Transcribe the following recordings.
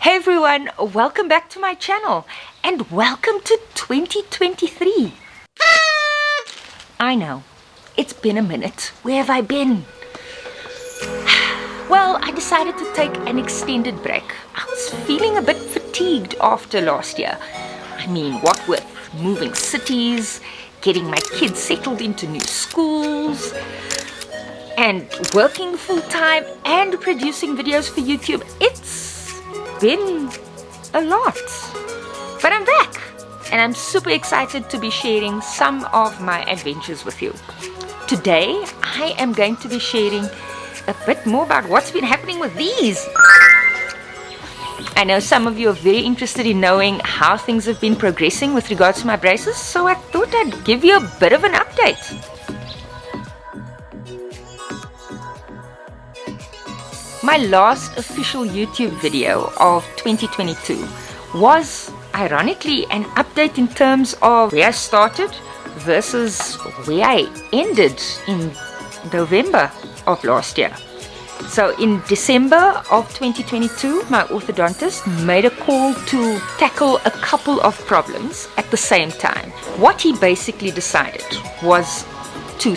Hey everyone, welcome back to my channel and welcome to 2023. I know, it's been a minute. Where have I been? Well, I decided to take an extended break. I was feeling a bit fatigued after last year. I mean, what with moving cities, getting my kids settled into new schools, and working full-time and producing videos for YouTube. It's been a lot, but I'm back and I'm super excited to be sharing some of my adventures with you. Today I am going to be sharing a bit more about what's been happening with these. I know some of you are very interested in knowing how things have been progressing with regards to my braces, so I thought I'd give you a bit of an update. My last official YouTube video of 2022 was, ironically, an update in terms of where I started versus where I ended in November of last year. So in December of 2022, my orthodontist made a call to tackle a couple of problems at the same time. What he basically decided was two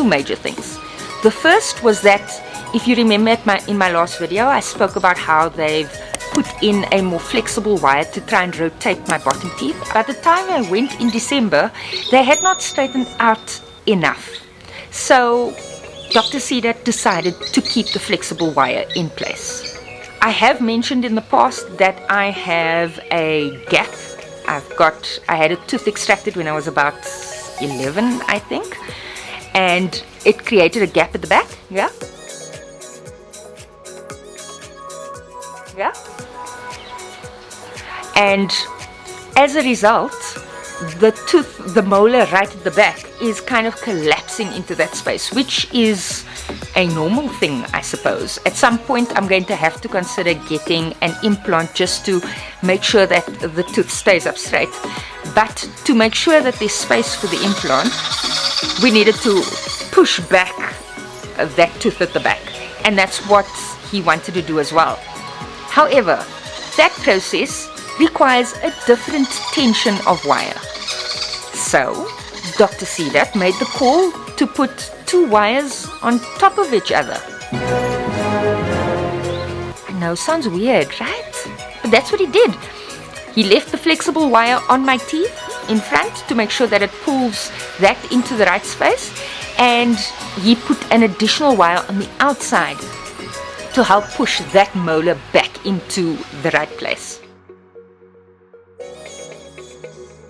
major things. The first was that, if you remember in my last video, I spoke about how they've put in a more flexible wire to try and rotate my bottom teeth. By the time I went in December, they had not straightened out enough. So Dr. Cedar decided to keep the flexible wire in place. I have mentioned in the past that I have a gap. I had a tooth extracted when I was about 11, I think, and it created a gap at the back. Yeah. And as a result, the molar right at the back is kind of collapsing into that space, which is a normal thing, I suppose. At some point, I'm going to have to consider getting an implant just to make sure that the tooth stays up straight. But to make sure that there's space for the implant, we needed to push back that tooth at the back. And that's what he wanted to do as well. However, that process requires a different tension of wire. So, Dr. Cedar made the call to put two wires on top of each other. I know, sounds weird, right? But that's what he did. He left the flexible wire on my teeth in front to make sure that it pulls that into the right space, and he put an additional wire on the outside to help push that molar back into the right place.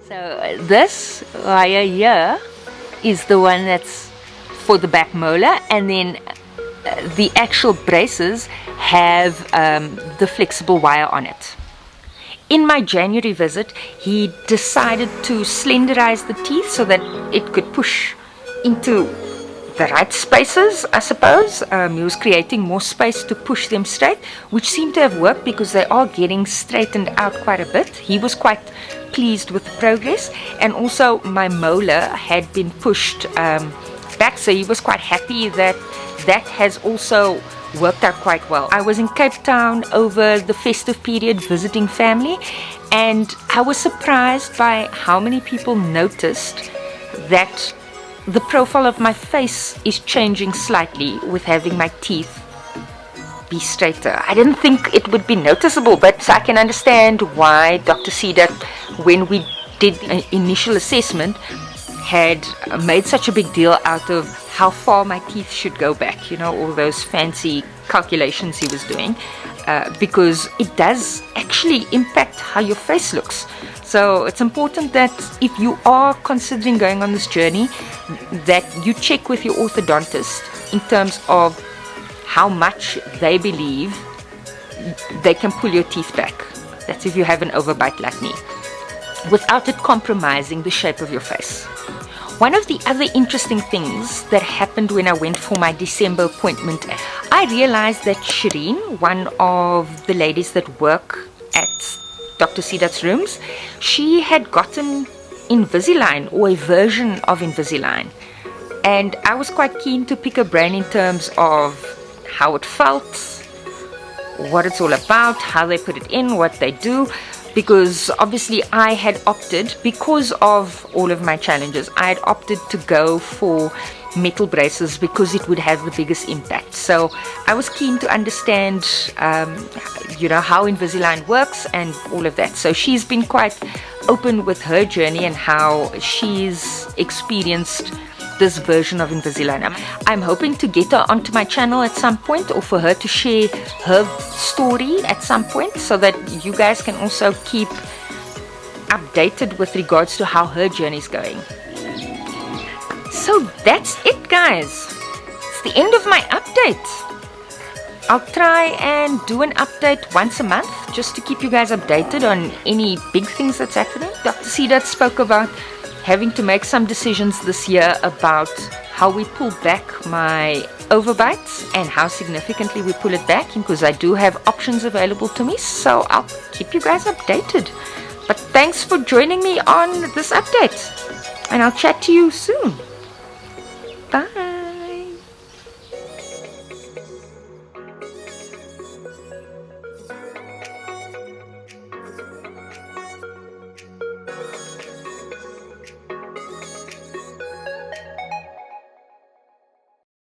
So this wire here is the one that's for the back molar, and then the actual braces have the flexible wire on it. In my January visit, he decided to slenderize the teeth so that it could push into the right spaces, I suppose. He was creating more space to push them straight, which seemed to have worked because they are getting straightened out quite a bit. He was quite pleased with the progress, and also my molar had been pushed back, so he was quite happy that that has also worked out quite well. I was in Cape Town over the festive period visiting family, and I was surprised by how many people noticed that the profile of my face is changing slightly with having my teeth be straighter. I didn't think it would be noticeable, but I can understand why Dr. Cedar, when we did an initial assessment, had made such a big deal out of how far my teeth should go back, you know, all those fancy calculations he was doing, because it does actually impact how your face looks. So it's important that if you are considering going on this journey, that you check with your orthodontist in terms of how much they believe they can pull your teeth back. That's if you have an overbite like me, without it compromising the shape of your face. One of the other interesting things that happened when I went for my December appointment, I realized that Shireen, one of the ladies that work at Dr. Cedar's rooms, she had gotten Invisalign, or a version of Invisalign. And I was quite keen to pick her brain in terms of how it felt, what it's all about, how they put it in, what they do, because obviously I had opted, because of all of my challenges, I had opted to go for metal braces because it would have the biggest impact. So I was keen to understand how Invisalign works and all of that. So she's been quite open with her journey and how she's experienced this version of Invisalign. I'm hoping to get her onto my channel at some point, or for her to share her story at some point, so that you guys can also keep updated with regards to how her journey is going. So that's it, guys. It's the end of my update. I'll try and do an update once a month just to keep you guys updated on any big things that's happening. Dr. Sidat spoke about having to make some decisions this year about how we pull back my overbites and how significantly we pull it back, because I do have options available to me, so I'll keep you guys updated. But thanks for joining me on this update, and I'll chat to you soon. Bye.